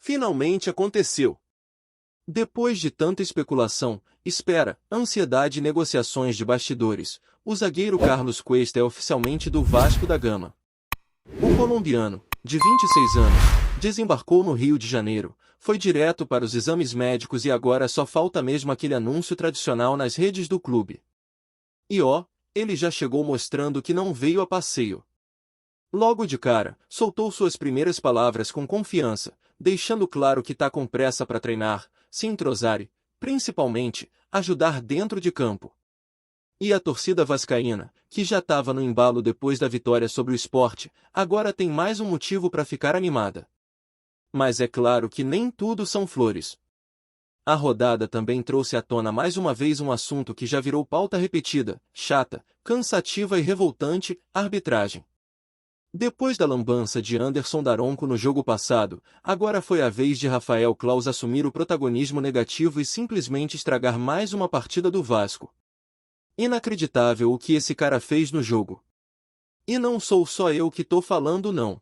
Finalmente aconteceu. Depois de tanta especulação, espera, ansiedade e negociações de bastidores, o zagueiro Carlos Cuesta é oficialmente do Vasco da Gama. O colombiano, de 26 anos, desembarcou no Rio de Janeiro, foi direto para os exames médicos e agora só falta mesmo aquele anúncio tradicional nas redes do clube. E ele já chegou mostrando que não veio a passeio. Logo de cara, soltou suas primeiras palavras com confiança, deixando claro que tá com pressa para treinar, se entrosar e, principalmente, ajudar dentro de campo. E a torcida vascaína, que já estava no embalo depois da vitória sobre o Sport, agora tem mais um motivo para ficar animada. Mas é claro que nem tudo são flores. A rodada também trouxe à tona mais uma vez um assunto que já virou pauta repetida, chata, cansativa e revoltante: arbitragem. Depois da lambança de Anderson Daronco no jogo passado, agora foi a vez de Rafael Claus assumir o protagonismo negativo e simplesmente estragar mais uma partida do Vasco. Inacreditável o que esse cara fez no jogo. E não sou só eu que tô falando não.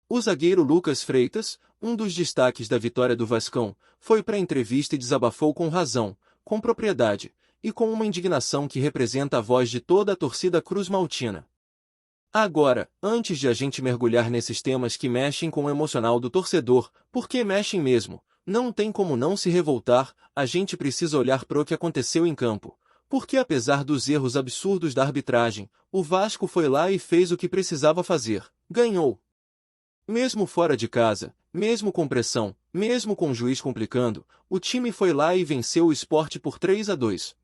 O zagueiro Lucas Freitas, um dos destaques da vitória do Vascão, foi para a entrevista e desabafou com razão, com propriedade, e com uma indignação que representa a voz de toda a torcida cruz-maltina. Agora, antes de a gente mergulhar nesses temas que mexem com o emocional do torcedor, porque mexem mesmo, não tem como não se revoltar, a gente precisa olhar para o que aconteceu em campo. Porque apesar dos erros absurdos da arbitragem, o Vasco foi lá e fez o que precisava fazer, ganhou. Mesmo fora de casa, mesmo com pressão, mesmo com o juiz complicando, o time foi lá e venceu o Sport por 3-2.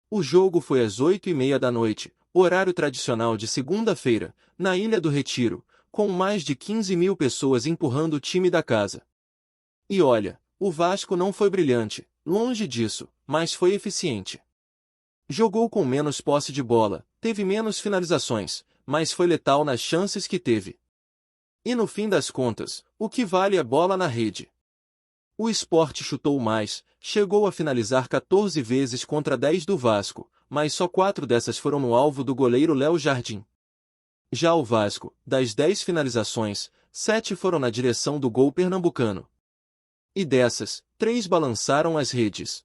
O jogo foi às 8h30 da noite, horário tradicional de segunda-feira, na Ilha do Retiro, com mais de 15.000 pessoas empurrando o time da casa. E olha, o Vasco não foi brilhante, longe disso, mas foi eficiente. Jogou com menos posse de bola, teve menos finalizações, mas foi letal nas chances que teve. E no fim das contas, o que vale é bola na rede. O Sport chutou mais, chegou a finalizar 14 vezes contra 10 do Vasco, mas só 4 dessas foram no alvo do goleiro Léo Jardim. Já o Vasco, das 10 finalizações, 7 foram na direção do gol pernambucano. E dessas, 3 balançaram as redes.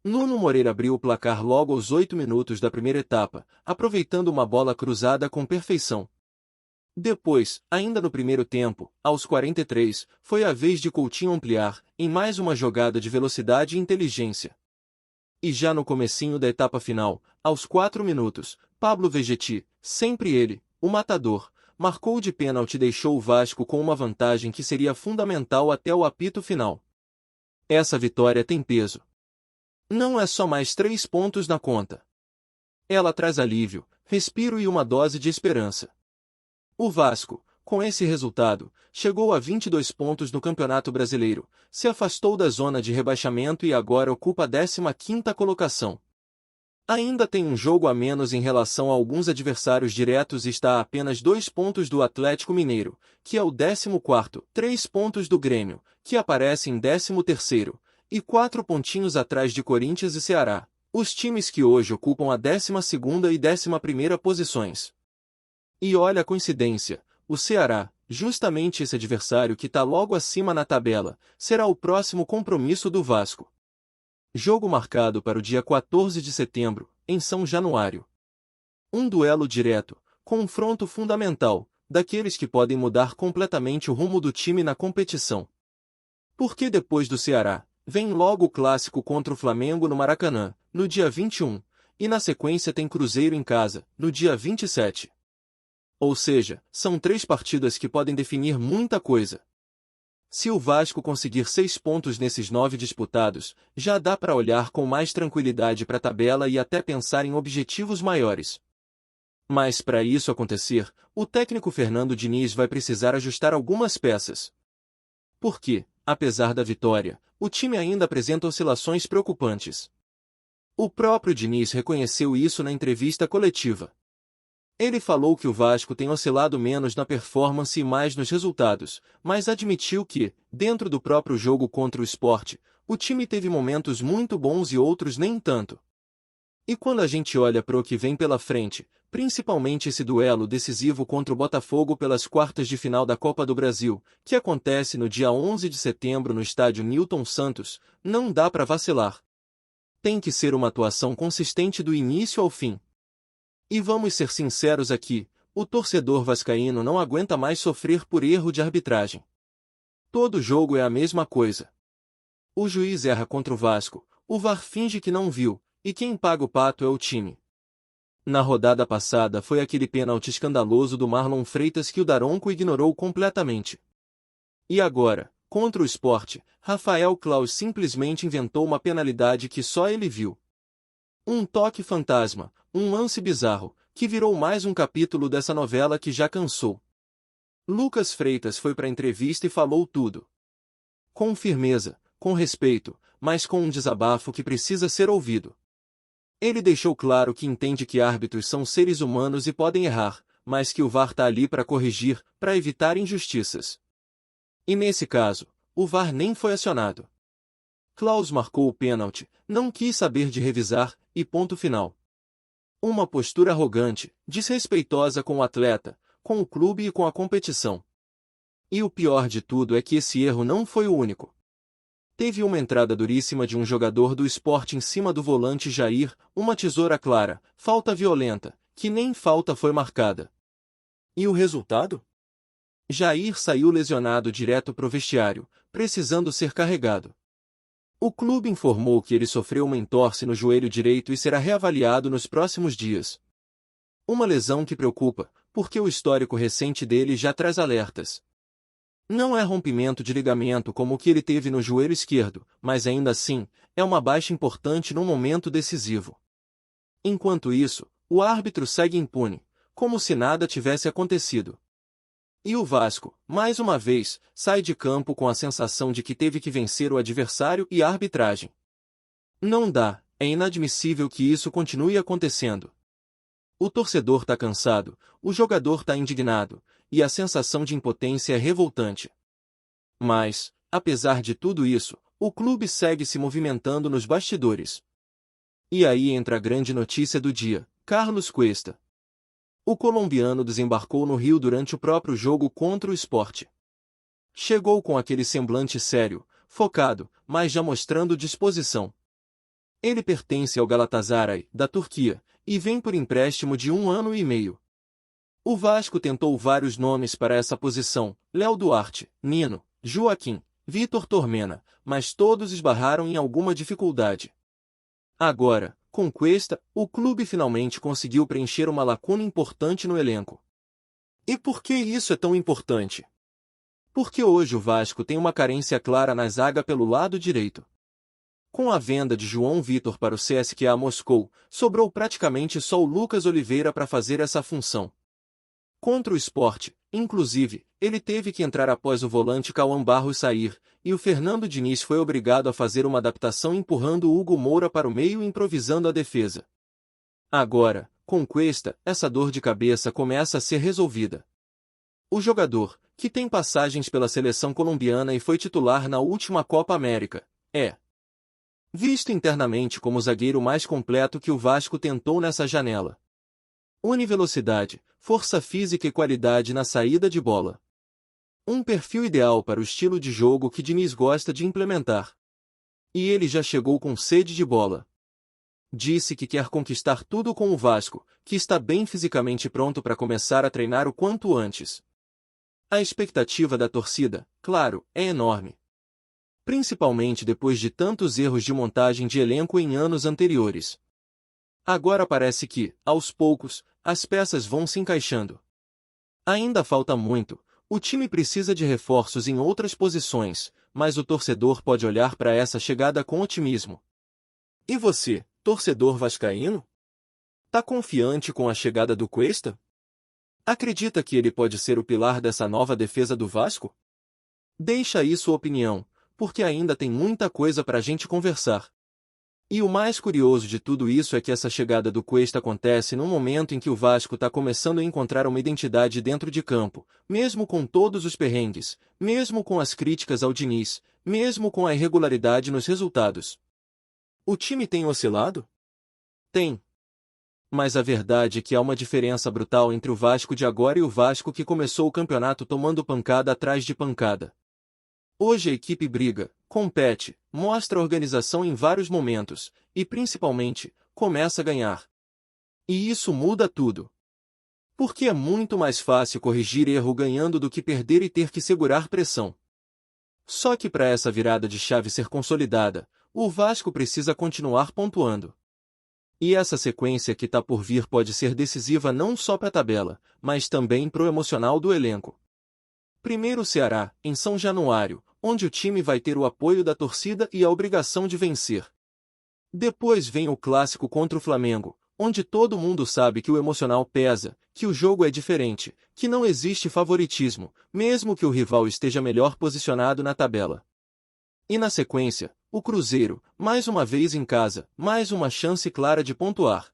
Nuno Moreira abriu o placar logo aos 8 minutos da primeira etapa, aproveitando uma bola cruzada com perfeição. Depois, ainda no primeiro tempo, aos 43, foi a vez de Coutinho ampliar, em mais uma jogada de velocidade e inteligência. E já no comecinho da etapa final, aos 4 minutos, Pablo Vegetti, sempre ele, o matador, marcou de pênalti e deixou o Vasco com uma vantagem que seria fundamental até o apito final. Essa vitória tem peso. Não é só mais 3 pontos na conta. Ela traz alívio, respiro e uma dose de esperança. O Vasco, com esse resultado, chegou a 22 pontos no Campeonato Brasileiro, se afastou da zona de rebaixamento e agora ocupa a 15ª colocação. Ainda tem um jogo a menos em relação a alguns adversários diretos e está a apenas 2 pontos do Atlético Mineiro, que é o 14º, 3 pontos do Grêmio, que aparece em 13º, e 4 pontinhos atrás de Corinthians e Ceará, os times que hoje ocupam a 12ª e 11ª posições. E olha a coincidência, o Ceará, justamente esse adversário que está logo acima na tabela, será o próximo compromisso do Vasco. Jogo marcado para o dia 14 de setembro, em São Januário. Um duelo direto, confronto fundamental, daqueles que podem mudar completamente o rumo do time na competição. Porque depois do Ceará, vem logo o clássico contra o Flamengo no Maracanã, no dia 21, e na sequência tem Cruzeiro em casa, no dia 27. Ou seja, são 3 partidas que podem definir muita coisa. Se o Vasco conseguir 6 pontos nesses 9 disputados, já dá para olhar com mais tranquilidade para a tabela e até pensar em objetivos maiores. Mas para isso acontecer, o técnico Fernando Diniz vai precisar ajustar algumas peças. Porque, apesar da vitória, o time ainda apresenta oscilações preocupantes. O próprio Diniz reconheceu isso na entrevista coletiva. Ele falou que o Vasco tem oscilado menos na performance e mais nos resultados, mas admitiu que, dentro do próprio jogo contra o Sport, o time teve momentos muito bons e outros nem tanto. E quando a gente olha para o que vem pela frente, principalmente esse duelo decisivo contra o Botafogo pelas quartas de final da Copa do Brasil, que acontece no dia 11 de setembro no estádio Newton Santos, não dá para vacilar. Tem que ser uma atuação consistente do início ao fim. E vamos ser sinceros aqui, o torcedor vascaíno não aguenta mais sofrer por erro de arbitragem. Todo jogo é a mesma coisa. O juiz erra contra o Vasco, o VAR finge que não viu, e quem paga o pato é o time. Na rodada passada foi aquele pênalti escandaloso do Marlon Freitas que o Daronco ignorou completamente. E agora, contra o Sport, Rafael Claus simplesmente inventou uma penalidade que só ele viu. Um toque fantasma, um lance bizarro, que virou mais um capítulo dessa novela que já cansou. Lucas Freitas foi para a entrevista e falou tudo. Com firmeza, com respeito, mas com um desabafo que precisa ser ouvido. Ele deixou claro que entende que árbitros são seres humanos e podem errar, mas que o VAR está ali para corrigir, para evitar injustiças. E nesse caso, o VAR nem foi acionado. Claus marcou o pênalti, não quis saber de revisar, e ponto final. Uma postura arrogante, desrespeitosa com o atleta, com o clube e com a competição. E o pior de tudo é que esse erro não foi o único. Teve uma entrada duríssima de um jogador do Sport em cima do volante Jair, uma tesoura clara, falta violenta, que nem falta foi marcada. E o resultado? Jair saiu lesionado direto pro vestiário, precisando ser carregado. O clube informou que ele sofreu uma entorse no joelho direito e será reavaliado nos próximos dias. Uma lesão que preocupa, porque o histórico recente dele já traz alertas. Não é rompimento de ligamento como o que ele teve no joelho esquerdo, mas ainda assim, é uma baixa importante num momento decisivo. Enquanto isso, o árbitro segue impune, como se nada tivesse acontecido. E o Vasco, mais uma vez, sai de campo com a sensação de que teve que vencer o adversário e a arbitragem. Não dá, é inadmissível que isso continue acontecendo. O torcedor está cansado, o jogador está indignado, e a sensação de impotência é revoltante. Mas, apesar de tudo isso, o clube segue se movimentando nos bastidores. E aí entra a grande notícia do dia: Carlos Cuesta. O colombiano desembarcou no Rio durante o próprio jogo contra o Sport. Chegou com aquele semblante sério, focado, mas já mostrando disposição. Ele pertence ao Galatasaray, da Turquia, e vem por empréstimo de 1 ano e meio. O Vasco tentou vários nomes para essa posição: Léo Duarte, Nino, Joaquim, Vitor Tormena, mas todos esbarraram em alguma dificuldade. Agora, com Cuesta, o clube finalmente conseguiu preencher uma lacuna importante no elenco. E por que isso é tão importante? Porque hoje o Vasco tem uma carência clara na zaga pelo lado direito. Com a venda de João Vitor para o CSKA Moscou, sobrou praticamente só o Lucas Oliveira para fazer essa função. Contra o Sport, inclusive, ele teve que entrar após o volante Cauã Barros sair, e o Fernando Diniz foi obrigado a fazer uma adaptação empurrando o Hugo Moura para o meio e improvisando a defesa. Agora, com Cuesta, essa dor de cabeça começa a ser resolvida. O jogador, que tem passagens pela seleção colombiana e foi titular na última Copa América, é visto internamente como o zagueiro mais completo que o Vasco tentou nessa janela. Univelocidade, força física e qualidade na saída de bola. Um perfil ideal para o estilo de jogo que Diniz gosta de implementar. E ele já chegou com sede de bola. Disse que quer conquistar tudo com o Vasco, que está bem fisicamente pronto para começar a treinar o quanto antes. A expectativa da torcida, claro, é enorme. Principalmente depois de tantos erros de montagem de elenco em anos anteriores. Agora parece que, aos poucos, as peças vão se encaixando. Ainda falta muito, o time precisa de reforços em outras posições, mas o torcedor pode olhar para essa chegada com otimismo. E você, torcedor vascaíno? Tá confiante com a chegada do Cuesta? Acredita que ele pode ser o pilar dessa nova defesa do Vasco? Deixa aí sua opinião, porque ainda tem muita coisa para a gente conversar. E o mais curioso de tudo isso é que essa chegada do Cuesta acontece num momento em que o Vasco está começando a encontrar uma identidade dentro de campo, mesmo com todos os perrengues, mesmo com as críticas ao Diniz, mesmo com a irregularidade nos resultados. O time tem oscilado? Tem. Mas a verdade é que há uma diferença brutal entre o Vasco de agora e o Vasco que começou o campeonato tomando pancada atrás de pancada. Hoje a equipe briga, compete, mostra organização em vários momentos, e principalmente, começa a ganhar. E isso muda tudo. Porque é muito mais fácil corrigir erro ganhando do que perder e ter que segurar pressão. Só que para essa virada de chave ser consolidada, o Vasco precisa continuar pontuando. E essa sequência que está por vir pode ser decisiva não só para a tabela, mas também para o emocional do elenco. Primeiro o Ceará, em São Januário, onde o time vai ter o apoio da torcida e a obrigação de vencer. Depois vem o clássico contra o Flamengo, onde todo mundo sabe que o emocional pesa, que o jogo é diferente, que não existe favoritismo, mesmo que o rival esteja melhor posicionado na tabela. E na sequência, o Cruzeiro, mais uma vez em casa, mais uma chance clara de pontuar.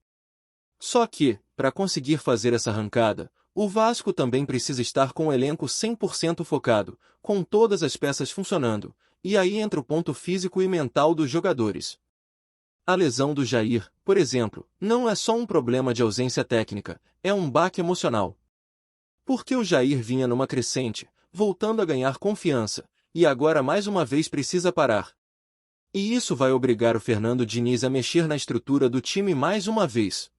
Só que, para conseguir fazer essa arrancada, o Vasco também precisa estar com o elenco 100% focado, com todas as peças funcionando, e aí entra o ponto físico e mental dos jogadores. A lesão do Jair, por exemplo, não é só um problema de ausência técnica, é um baque emocional. Porque o Jair vinha numa crescente, voltando a ganhar confiança, e agora mais uma vez precisa parar. E isso vai obrigar o Fernando Diniz a mexer na estrutura do time mais uma vez.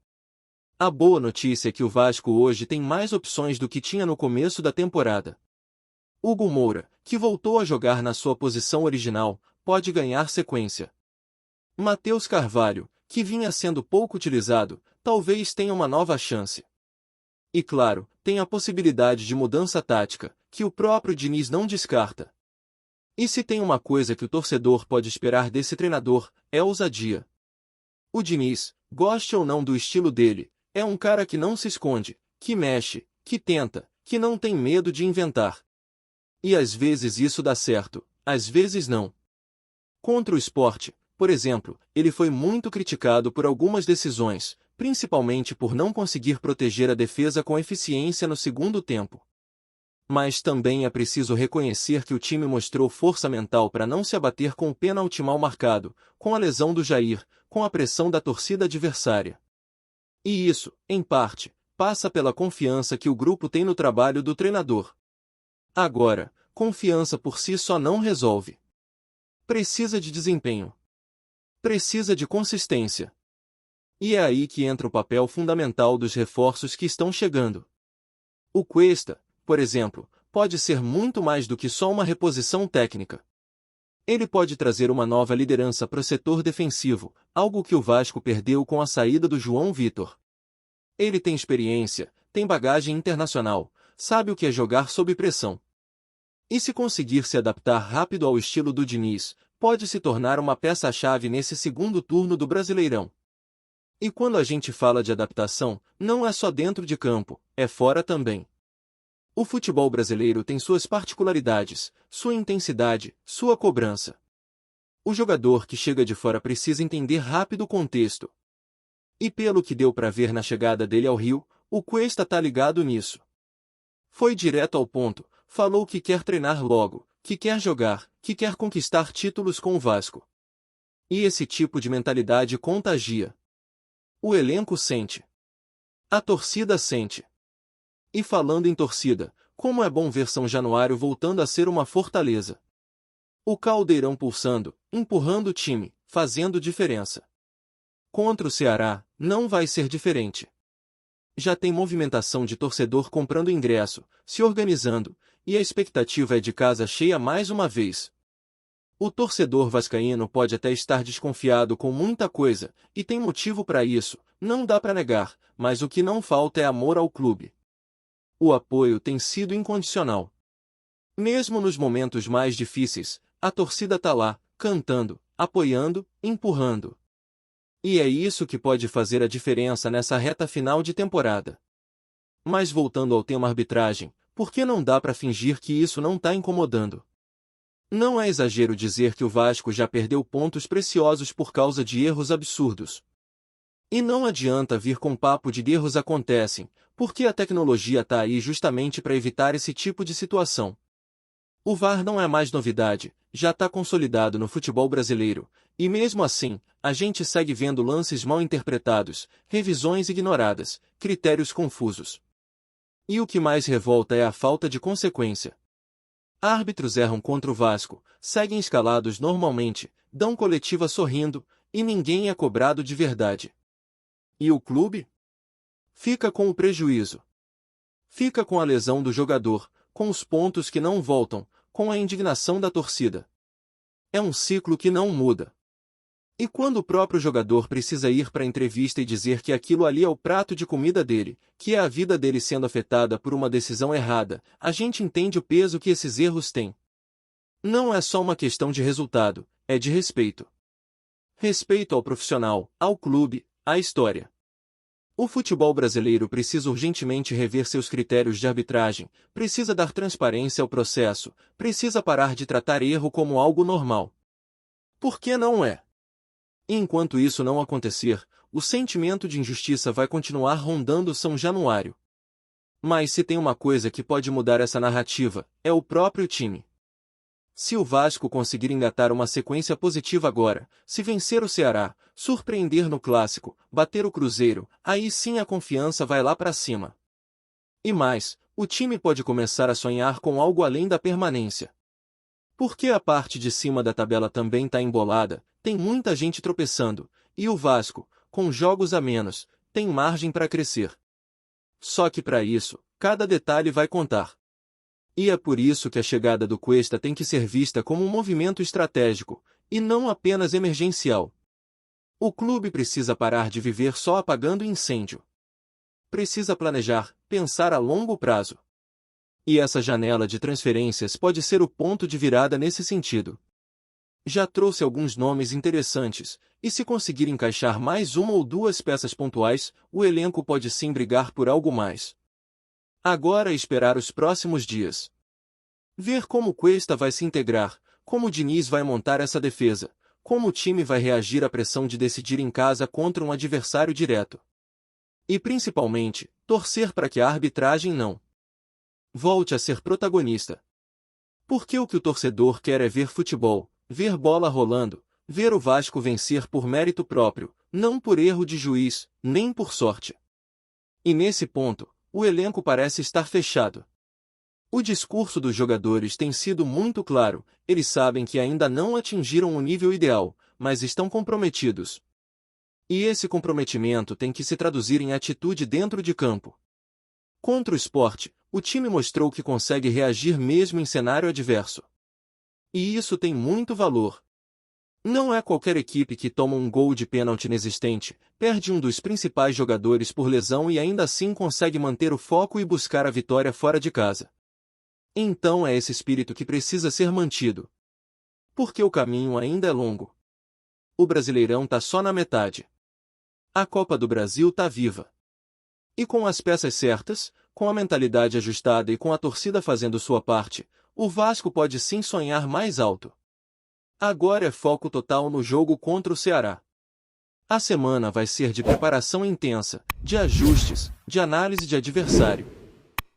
A boa notícia é que o Vasco hoje tem mais opções do que tinha no começo da temporada. Hugo Moura, que voltou a jogar na sua posição original, pode ganhar sequência. Matheus Carvalho, que vinha sendo pouco utilizado, talvez tenha uma nova chance. E claro, tem a possibilidade de mudança tática, que o próprio Diniz não descarta. E se tem uma coisa que o torcedor pode esperar desse treinador, é ousadia. O Diniz, goste ou não do estilo dele, é um cara que não se esconde, que mexe, que tenta, que não tem medo de inventar. E às vezes isso dá certo, às vezes não. Contra o Sport, por exemplo, ele foi muito criticado por algumas decisões, principalmente por não conseguir proteger a defesa com eficiência no segundo tempo. Mas também é preciso reconhecer que o time mostrou força mental para não se abater com o pênalti mal marcado, com a lesão do Jair, com a pressão da torcida adversária. E isso, em parte, passa pela confiança que o grupo tem no trabalho do treinador. Agora, confiança por si só não resolve. Precisa de desempenho. Precisa de consistência. E é aí que entra o papel fundamental dos reforços que estão chegando. O Cuesta, por exemplo, pode ser muito mais do que só uma reposição técnica. Ele pode trazer uma nova liderança para o setor defensivo, algo que o Vasco perdeu com a saída do João Vitor. Ele tem experiência, tem bagagem internacional, sabe o que é jogar sob pressão. E se conseguir se adaptar rápido ao estilo do Diniz, pode se tornar uma peça-chave nesse segundo turno do Brasileirão. E quando a gente fala de adaptação, não é só dentro de campo, é fora também. O futebol brasileiro tem suas particularidades, sua intensidade, sua cobrança. O jogador que chega de fora precisa entender rápido o contexto. E pelo que deu para ver na chegada dele ao Rio, o Cuesta tá ligado nisso. Foi direto ao ponto, falou que quer treinar logo, que quer jogar, que quer conquistar títulos com o Vasco. E esse tipo de mentalidade contagia. O elenco sente. A torcida sente. E falando em torcida, como é bom ver São Januário voltando a ser uma fortaleza. O Caldeirão pulsando, empurrando o time, fazendo diferença. Contra o Ceará, não vai ser diferente. Já tem movimentação de torcedor comprando ingresso, se organizando, e a expectativa é de casa cheia mais uma vez. O torcedor vascaíno pode até estar desconfiado com muita coisa, e tem motivo para isso, não dá para negar, mas o que não falta é amor ao clube. O apoio tem sido incondicional. Mesmo nos momentos mais difíceis, a torcida tá lá, cantando, apoiando, empurrando. E é isso que pode fazer a diferença nessa reta final de temporada. Mas voltando ao tema arbitragem, por que não dá para fingir que isso não tá incomodando? Não é exagero dizer que o Vasco já perdeu pontos preciosos por causa de erros absurdos. E não adianta vir com papo de erros acontecem, porque a tecnologia está aí justamente para evitar esse tipo de situação. O VAR não é mais novidade, já está consolidado no futebol brasileiro, e mesmo assim, a gente segue vendo lances mal interpretados, revisões ignoradas, critérios confusos. E o que mais revolta é a falta de consequência. Árbitros erram contra o Vasco, seguem escalados normalmente, dão coletiva sorrindo, e ninguém é cobrado de verdade. E o clube? Fica com o prejuízo. Fica com a lesão do jogador, com os pontos que não voltam, com a indignação da torcida. É um ciclo que não muda. E quando o próprio jogador precisa ir para a entrevista e dizer que aquilo ali é o prato de comida dele, que é a vida dele sendo afetada por uma decisão errada, a gente entende o peso que esses erros têm. Não é só uma questão de resultado, é de respeito. Respeito ao profissional, ao clube, à história. O futebol brasileiro precisa urgentemente rever seus critérios de arbitragem, precisa dar transparência ao processo, precisa parar de tratar erro como algo normal. Por que não é? E enquanto isso não acontecer, o sentimento de injustiça vai continuar rondando São Januário. Mas se tem uma coisa que pode mudar essa narrativa, é o próprio time. Se o Vasco conseguir engatar uma sequência positiva agora, se vencer o Ceará, surpreender no Clássico, bater o Cruzeiro, aí sim a confiança vai lá para cima. E mais, o time pode começar a sonhar com algo além da permanência. Porque a parte de cima da tabela também está embolada, tem muita gente tropeçando, e o Vasco, com jogos a menos, tem margem para crescer. Só que para isso, cada detalhe vai contar. E é por isso que a chegada do Cuesta tem que ser vista como um movimento estratégico, e não apenas emergencial. O clube precisa parar de viver só apagando incêndio. Precisa planejar, pensar a longo prazo. E essa janela de transferências pode ser o ponto de virada nesse sentido. Já trouxe alguns nomes interessantes, e se conseguir encaixar mais uma ou duas peças pontuais, o elenco pode sim brigar por algo mais. Agora é esperar os próximos dias. Ver como o Cuesta vai se integrar, como o Diniz vai montar essa defesa, como o time vai reagir à pressão de decidir em casa contra um adversário direto. E principalmente, torcer para que a arbitragem não volte a ser protagonista. Porque o que o torcedor quer é ver futebol, ver bola rolando, ver o Vasco vencer por mérito próprio, não por erro de juiz, nem por sorte. E nesse ponto, o elenco parece estar fechado. O discurso dos jogadores tem sido muito claro, eles sabem que ainda não atingiram o nível ideal, mas estão comprometidos. E esse comprometimento tem que se traduzir em atitude dentro de campo. Contra o Sport, o time mostrou que consegue reagir mesmo em cenário adverso. E isso tem muito valor. Não é qualquer equipe que toma um gol de pênalti inexistente, perde um dos principais jogadores por lesão e ainda assim consegue manter o foco e buscar a vitória fora de casa. Então é esse espírito que precisa ser mantido. Porque o caminho ainda é longo. O Brasileirão tá só na metade. A Copa do Brasil tá viva. E com as peças certas, com a mentalidade ajustada e com a torcida fazendo sua parte, o Vasco pode sim sonhar mais alto. Agora é foco total no jogo contra o Ceará. A semana vai ser de preparação intensa, de ajustes, de análise de adversário.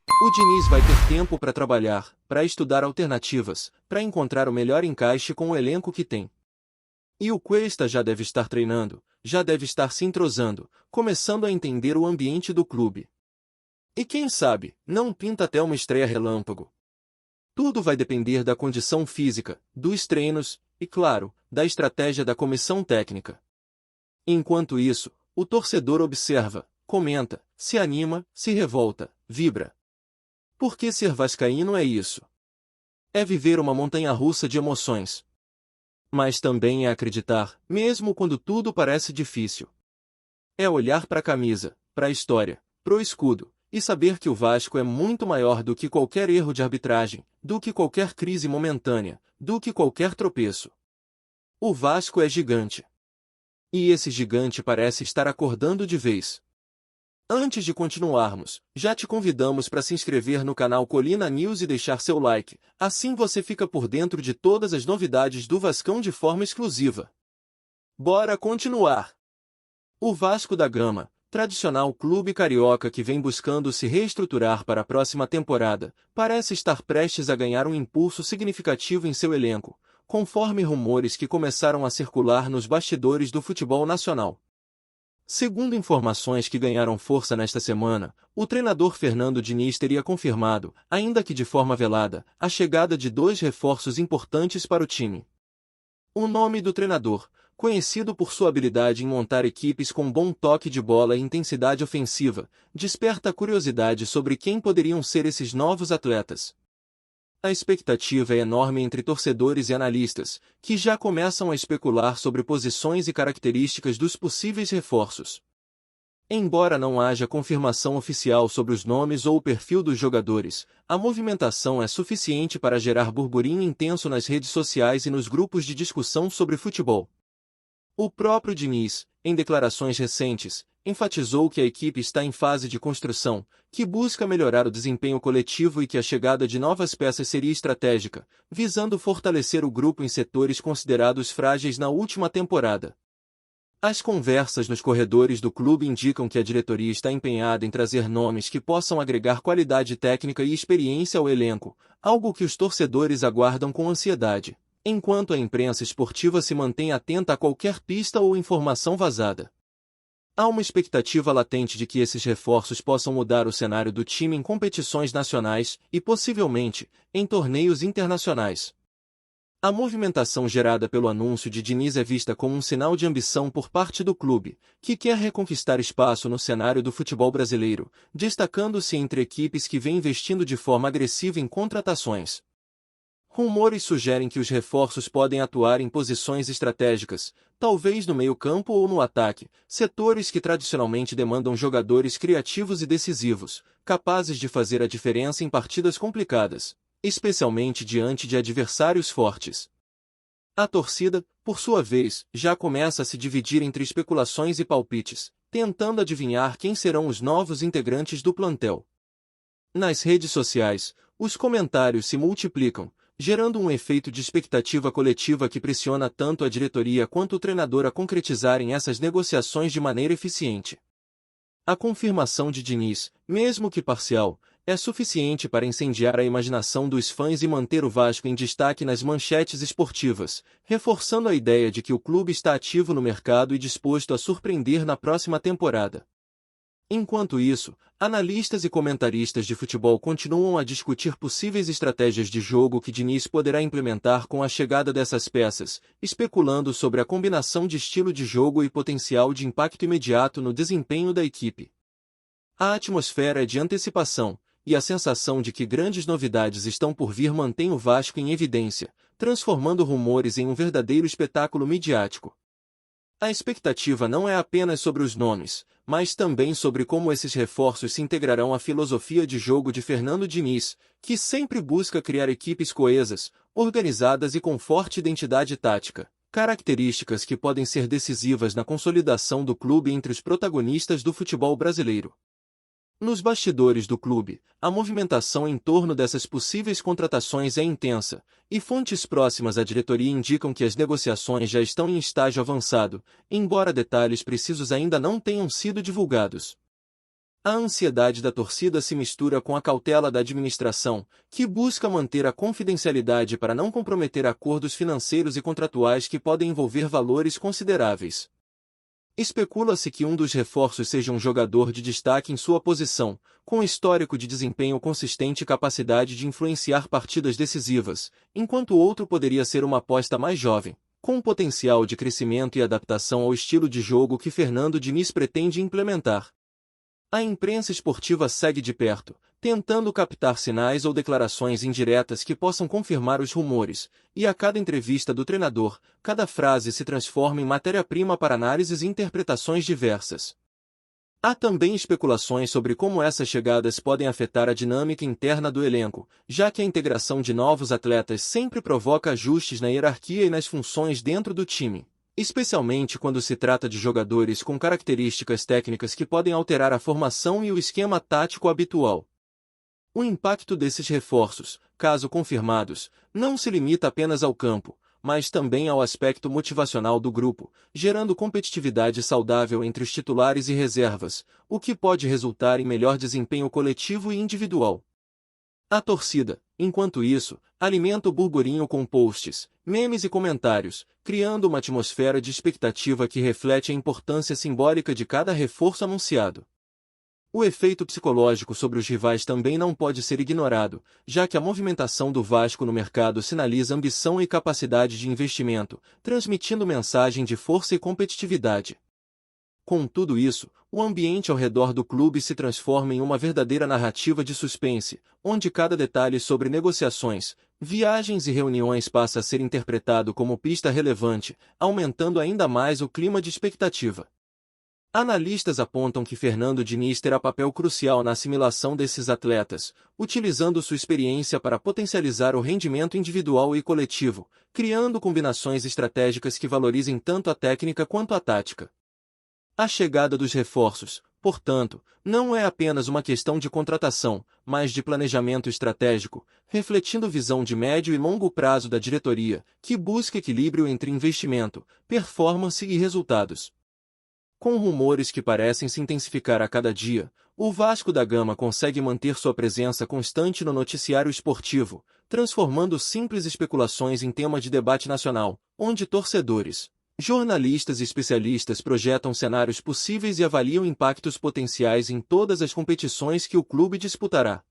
O Diniz vai ter tempo para trabalhar, para estudar alternativas, para encontrar o melhor encaixe com o elenco que tem. E o Cuesta já deve estar treinando, já deve estar se entrosando, começando a entender o ambiente do clube. E quem sabe, não pinta até uma estreia relâmpago. Tudo vai depender da condição física, dos treinos e, claro, da estratégia da comissão técnica. Enquanto isso, o torcedor observa, comenta, se anima, se revolta, vibra. Porque ser vascaíno é isso. É viver uma montanha-russa de emoções. Mas também é acreditar, mesmo quando tudo parece difícil. É olhar para a camisa, para a história, pro escudo, e saber que o Vasco é muito maior do que qualquer erro de arbitragem, do que qualquer crise momentânea, do que qualquer tropeço. O Vasco é gigante. E esse gigante parece estar acordando de vez. Antes de continuarmos, já te convidamos para se inscrever no canal Colina News e deixar seu like, assim você fica por dentro de todas as novidades do Vascão de forma exclusiva. Bora continuar! O Vasco da Gama, tradicional clube carioca que vem buscando se reestruturar para a próxima temporada, parece estar prestes a ganhar um impulso significativo em seu elenco, conforme rumores que começaram a circular nos bastidores do futebol nacional. Segundo informações que ganharam força nesta semana, o treinador Fernando Diniz teria confirmado, ainda que de forma velada, a chegada de 2 reforços importantes para o time. O nome do treinador, conhecido por sua habilidade em montar equipes com bom toque de bola e intensidade ofensiva, desperta a curiosidade sobre quem poderiam ser esses novos atletas. A expectativa é enorme entre torcedores e analistas, que já começam a especular sobre posições e características dos possíveis reforços. Embora não haja confirmação oficial sobre os nomes ou o perfil dos jogadores, a movimentação é suficiente para gerar burburinho intenso nas redes sociais e nos grupos de discussão sobre futebol. O próprio Diniz, em declarações recentes, enfatizou que a equipe está em fase de construção, que busca melhorar o desempenho coletivo e que a chegada de novas peças seria estratégica, visando fortalecer o grupo em setores considerados frágeis na última temporada. As conversas nos corredores do clube indicam que a diretoria está empenhada em trazer nomes que possam agregar qualidade técnica e experiência ao elenco, algo que os torcedores aguardam com ansiedade, enquanto a imprensa esportiva se mantém atenta a qualquer pista ou informação vazada. Há uma expectativa latente de que esses reforços possam mudar o cenário do time em competições nacionais e, possivelmente, em torneios internacionais. A movimentação gerada pelo anúncio de Diniz é vista como um sinal de ambição por parte do clube, que quer reconquistar espaço no cenário do futebol brasileiro, destacando-se entre equipes que vêm investindo de forma agressiva em contratações. Rumores sugerem que os reforços podem atuar em posições estratégicas, talvez no meio-campo ou no ataque, setores que tradicionalmente demandam jogadores criativos e decisivos, capazes de fazer a diferença em partidas complicadas, especialmente diante de adversários fortes. A torcida, por sua vez, já começa a se dividir entre especulações e palpites, tentando adivinhar quem serão os novos integrantes do plantel. Nas redes sociais, os comentários se multiplicam, gerando um efeito de expectativa coletiva que pressiona tanto a diretoria quanto o treinador a concretizarem essas negociações de maneira eficiente. A confirmação de Diniz, mesmo que parcial, é suficiente para incendiar a imaginação dos fãs e manter o Vasco em destaque nas manchetes esportivas, reforçando a ideia de que o clube está ativo no mercado e disposto a surpreender na próxima temporada. Enquanto isso, analistas e comentaristas de futebol continuam a discutir possíveis estratégias de jogo que Diniz poderá implementar com a chegada dessas peças, especulando sobre a combinação de estilo de jogo e potencial de impacto imediato no desempenho da equipe. A atmosfera é de antecipação, e a sensação de que grandes novidades estão por vir mantém o Vasco em evidência, transformando rumores em um verdadeiro espetáculo midiático. A expectativa não é apenas sobre os nomes, mas também sobre como esses reforços se integrarão à filosofia de jogo de Fernando Diniz, que sempre busca criar equipes coesas, organizadas e com forte identidade tática, características que podem ser decisivas na consolidação do clube entre os protagonistas do futebol brasileiro. Nos bastidores do clube, a movimentação em torno dessas possíveis contratações é intensa, e fontes próximas à diretoria indicam que as negociações já estão em estágio avançado, embora detalhes precisos ainda não tenham sido divulgados. A ansiedade da torcida se mistura com a cautela da administração, que busca manter a confidencialidade para não comprometer acordos financeiros e contratuais que podem envolver valores consideráveis. Especula-se que um dos reforços seja um jogador de destaque em sua posição, com histórico de desempenho consistente e capacidade de influenciar partidas decisivas, enquanto o outro poderia ser uma aposta mais jovem, com potencial de crescimento e adaptação ao estilo de jogo que Fernando Diniz pretende implementar. A imprensa esportiva segue de perto, tentando captar sinais ou declarações indiretas que possam confirmar os rumores, e a cada entrevista do treinador, cada frase se transforma em matéria-prima para análises e interpretações diversas. Há também especulações sobre como essas chegadas podem afetar a dinâmica interna do elenco, já que a integração de novos atletas sempre provoca ajustes na hierarquia e nas funções dentro do time, especialmente quando se trata de jogadores com características técnicas que podem alterar a formação e o esquema tático habitual. O impacto desses reforços, caso confirmados, não se limita apenas ao campo, mas também ao aspecto motivacional do grupo, gerando competitividade saudável entre os titulares e reservas, o que pode resultar em melhor desempenho coletivo e individual. A torcida, enquanto isso, alimenta o burburinho com posts, memes e comentários, criando uma atmosfera de expectativa que reflete a importância simbólica de cada reforço anunciado. O efeito psicológico sobre os rivais também não pode ser ignorado, já que a movimentação do Vasco no mercado sinaliza ambição e capacidade de investimento, transmitindo mensagem de força e competitividade. Com tudo isso, o ambiente ao redor do clube se transforma em uma verdadeira narrativa de suspense, onde cada detalhe sobre negociações, viagens e reuniões passa a ser interpretado como pista relevante, aumentando ainda mais o clima de expectativa. Analistas apontam que Fernando Diniz terá papel crucial na assimilação desses atletas, utilizando sua experiência para potencializar o rendimento individual e coletivo, criando combinações estratégicas que valorizem tanto a técnica quanto a tática. A chegada dos reforços, portanto, não é apenas uma questão de contratação, mas de planejamento estratégico, refletindo visão de médio e longo prazo da diretoria, que busca equilíbrio entre investimento, performance e resultados. Com rumores que parecem se intensificar a cada dia, o Vasco da Gama consegue manter sua presença constante no noticiário esportivo, transformando simples especulações em tema de debate nacional, onde torcedores, jornalistas e especialistas projetam cenários possíveis e avaliam impactos potenciais em todas as competições que o clube disputará.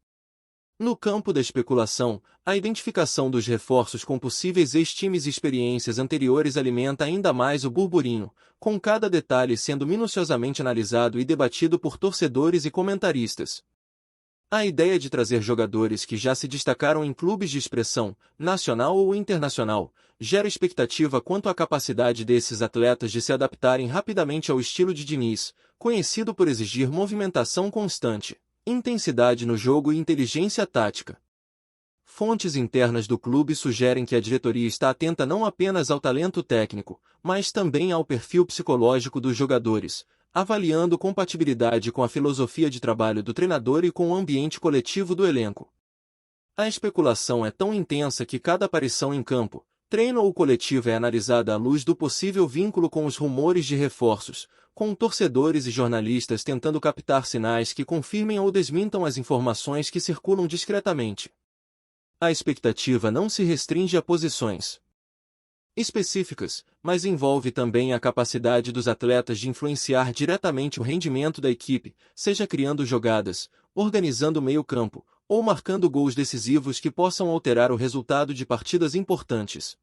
No campo da especulação, a identificação dos reforços com possíveis ex-times e experiências anteriores alimenta ainda mais o burburinho, com cada detalhe sendo minuciosamente analisado e debatido por torcedores e comentaristas. A ideia de trazer jogadores que já se destacaram em clubes de expressão, nacional ou internacional, gera expectativa quanto à capacidade desses atletas de se adaptarem rapidamente ao estilo de Diniz, conhecido por exigir movimentação constante, intensidade no jogo e inteligência tática. Fontes internas do clube sugerem que a diretoria está atenta não apenas ao talento técnico, mas também ao perfil psicológico dos jogadores, avaliando compatibilidade com a filosofia de trabalho do treinador e com o ambiente coletivo do elenco. A especulação é tão intensa que cada aparição em campo, treino ou coletivo é analisada à luz do possível vínculo com os rumores de reforços, com torcedores e jornalistas tentando captar sinais que confirmem ou desmintam as informações que circulam discretamente. A expectativa não se restringe a posições específicas, mas envolve também a capacidade dos atletas de influenciar diretamente o rendimento da equipe, seja criando jogadas, organizando o meio-campo, ou marcando gols decisivos que possam alterar o resultado de partidas importantes.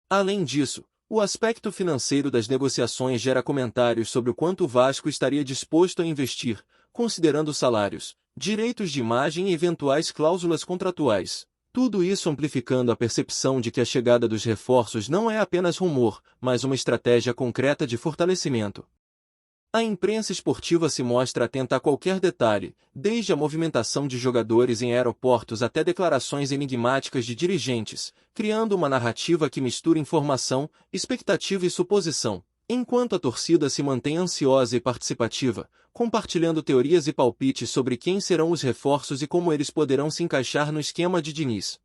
Além disso, o aspecto financeiro das negociações gera comentários sobre o quanto o Vasco estaria disposto a investir, considerando salários, direitos de imagem e eventuais cláusulas contratuais. Tudo isso amplificando a percepção de que a chegada dos reforços não é apenas rumor, mas uma estratégia concreta de fortalecimento. A imprensa esportiva se mostra atenta a qualquer detalhe, desde a movimentação de jogadores em aeroportos até declarações enigmáticas de dirigentes, criando uma narrativa que mistura informação, expectativa e suposição, enquanto a torcida se mantém ansiosa e participativa, compartilhando teorias e palpites sobre quem serão os reforços e como eles poderão se encaixar no esquema de Diniz.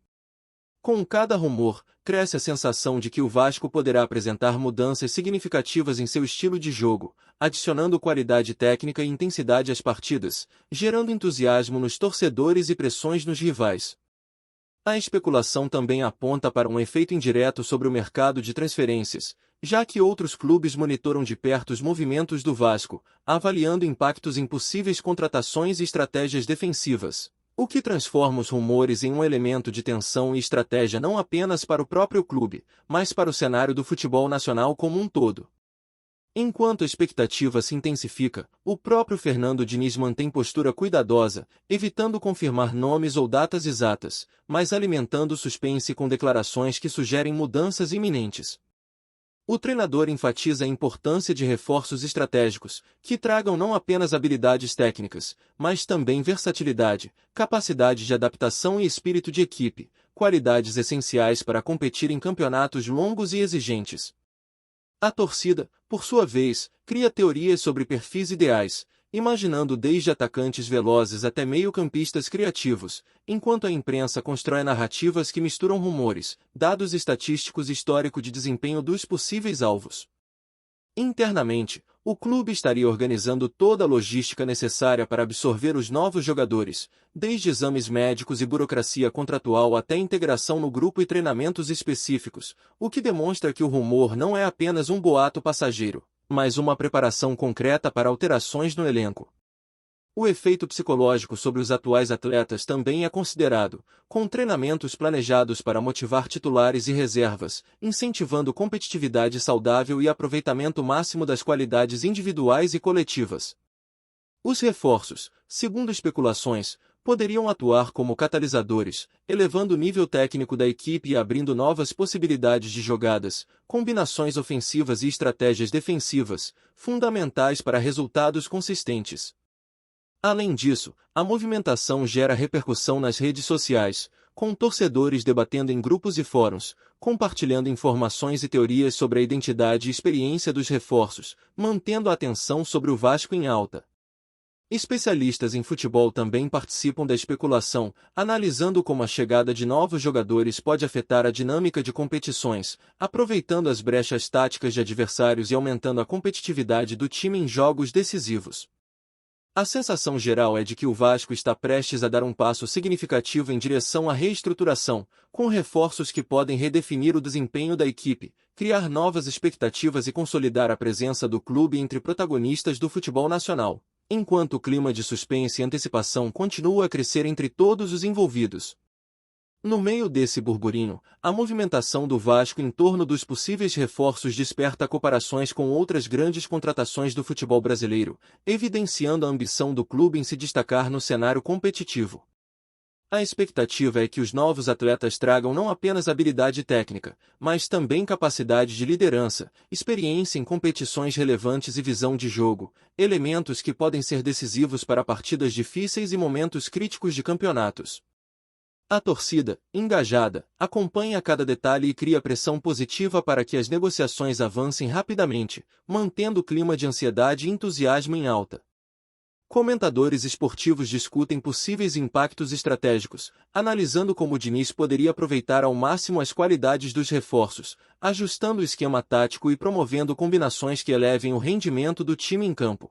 Com cada rumor, cresce a sensação de que o Vasco poderá apresentar mudanças significativas em seu estilo de jogo, adicionando qualidade técnica e intensidade às partidas, gerando entusiasmo nos torcedores e pressões nos rivais. A especulação também aponta para um efeito indireto sobre o mercado de transferências, já que outros clubes monitoram de perto os movimentos do Vasco, avaliando impactos em possíveis contratações e estratégias defensivas, o que transforma os rumores em um elemento de tensão e estratégia não apenas para o próprio clube, mas para o cenário do futebol nacional como um todo. Enquanto a expectativa se intensifica, o próprio Fernando Diniz mantém postura cuidadosa, evitando confirmar nomes ou datas exatas, mas alimentando o suspense com declarações que sugerem mudanças iminentes. O treinador enfatiza a importância de reforços estratégicos, que tragam não apenas habilidades técnicas, mas também versatilidade, capacidade de adaptação e espírito de equipe, qualidades essenciais para competir em campeonatos longos e exigentes. A torcida, por sua vez, cria teorias sobre perfis ideais, imaginando desde atacantes velozes até meio-campistas criativos, enquanto a imprensa constrói narrativas que misturam rumores, dados estatísticos e histórico de desempenho dos possíveis alvos. Internamente, O clube estaria organizando toda a logística necessária para absorver os novos jogadores, desde exames médicos e burocracia contratual até integração no grupo e treinamentos específicos, o que demonstra que o rumor não é apenas um boato passageiro, mas uma preparação concreta para alterações no elenco. O efeito psicológico sobre os atuais atletas também é considerado, com treinamentos planejados para motivar titulares e reservas, incentivando competitividade saudável e aproveitamento máximo das qualidades individuais e coletivas. Os reforços, segundo especulações, poderiam atuar como catalisadores, elevando o nível técnico da equipe e abrindo novas possibilidades de jogadas, combinações ofensivas e estratégias defensivas, fundamentais para resultados consistentes. Além disso, a movimentação gera repercussão nas redes sociais, com torcedores debatendo em grupos e fóruns, compartilhando informações e teorias sobre a identidade e experiência dos reforços, mantendo a atenção sobre o Vasco em alta. Especialistas em futebol também participam da especulação, analisando como a chegada de novos jogadores pode afetar a dinâmica de competições, aproveitando as brechas táticas de adversários e aumentando a competitividade do time em jogos decisivos. A sensação geral é de que o Vasco está prestes a dar um passo significativo em direção à reestruturação, com reforços que podem redefinir o desempenho da equipe, criar novas expectativas e consolidar a presença do clube entre protagonistas do futebol nacional, enquanto o clima de suspense e antecipação continua a crescer entre todos os envolvidos. No meio desse burburinho, a movimentação do Vasco em torno dos possíveis reforços desperta comparações com outras grandes contratações do futebol brasileiro, evidenciando a ambição do clube em se destacar no cenário competitivo. A expectativa é que os novos atletas tragam não apenas habilidade técnica, mas também capacidade de liderança, experiência em competições relevantes e visão de jogo, elementos que podem ser decisivos para partidas difíceis e momentos críticos de campeonatos. A torcida, engajada, acompanha cada detalhe e cria pressão positiva para que as negociações avancem rapidamente, mantendo o clima de ansiedade e entusiasmo em alta. Comentadores esportivos discutem possíveis impactos estratégicos, analisando como o Diniz poderia aproveitar ao máximo as qualidades dos reforços, ajustando o esquema tático e promovendo combinações que elevem o rendimento do time em campo.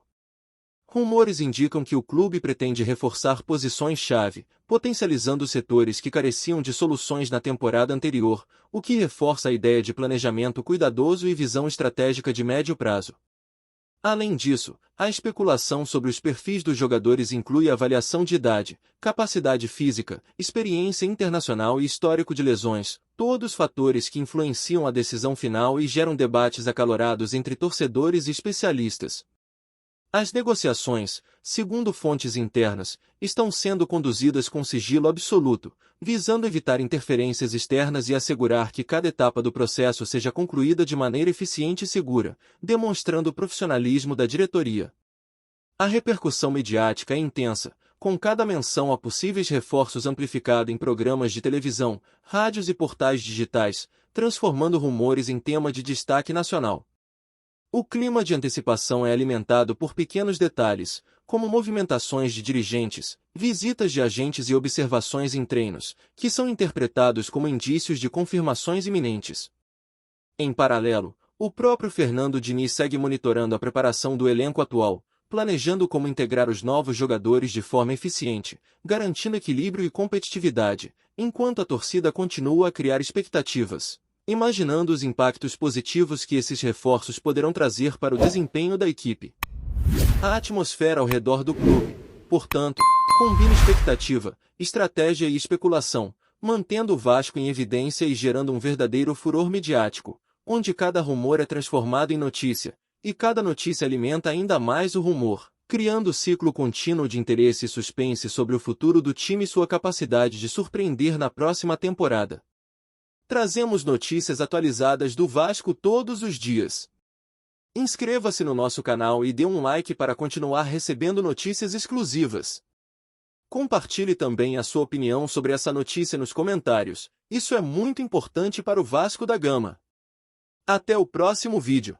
Rumores indicam que o clube pretende reforçar posições-chave, potencializando setores que careciam de soluções na temporada anterior, o que reforça a ideia de planejamento cuidadoso e visão estratégica de médio prazo. Além disso, a especulação sobre os perfis dos jogadores inclui avaliação de idade, capacidade física, experiência internacional e histórico de lesões, todos fatores que influenciam a decisão final e geram debates acalorados entre torcedores e especialistas. As negociações, segundo fontes internas, estão sendo conduzidas com sigilo absoluto, visando evitar interferências externas e assegurar que cada etapa do processo seja concluída de maneira eficiente e segura, demonstrando o profissionalismo da diretoria. A repercussão mediática é intensa, com cada menção a possíveis reforços amplificada em programas de televisão, rádios e portais digitais, transformando rumores em tema de destaque nacional. O clima de antecipação é alimentado por pequenos detalhes, como movimentações de dirigentes, visitas de agentes e observações em treinos, que são interpretados como indícios de confirmações iminentes. Em paralelo, o próprio Fernando Diniz segue monitorando a preparação do elenco atual, planejando como integrar os novos jogadores de forma eficiente, garantindo equilíbrio e competitividade, enquanto a torcida continua a criar expectativas, imaginando os impactos positivos que esses reforços poderão trazer para o desempenho da equipe. A atmosfera ao redor do clube, portanto, combina expectativa, estratégia e especulação, mantendo o Vasco em evidência e gerando um verdadeiro furor midiático, onde cada rumor é transformado em notícia, e cada notícia alimenta ainda mais o rumor, criando ciclo contínuo de interesse e suspense sobre o futuro do time e sua capacidade de surpreender na próxima temporada. Trazemos notícias atualizadas do Vasco todos os dias. Inscreva-se no nosso canal e dê um like para continuar recebendo notícias exclusivas. Compartilhe também a sua opinião sobre essa notícia nos comentários, isso é muito importante para o Vasco da Gama. Até o próximo vídeo.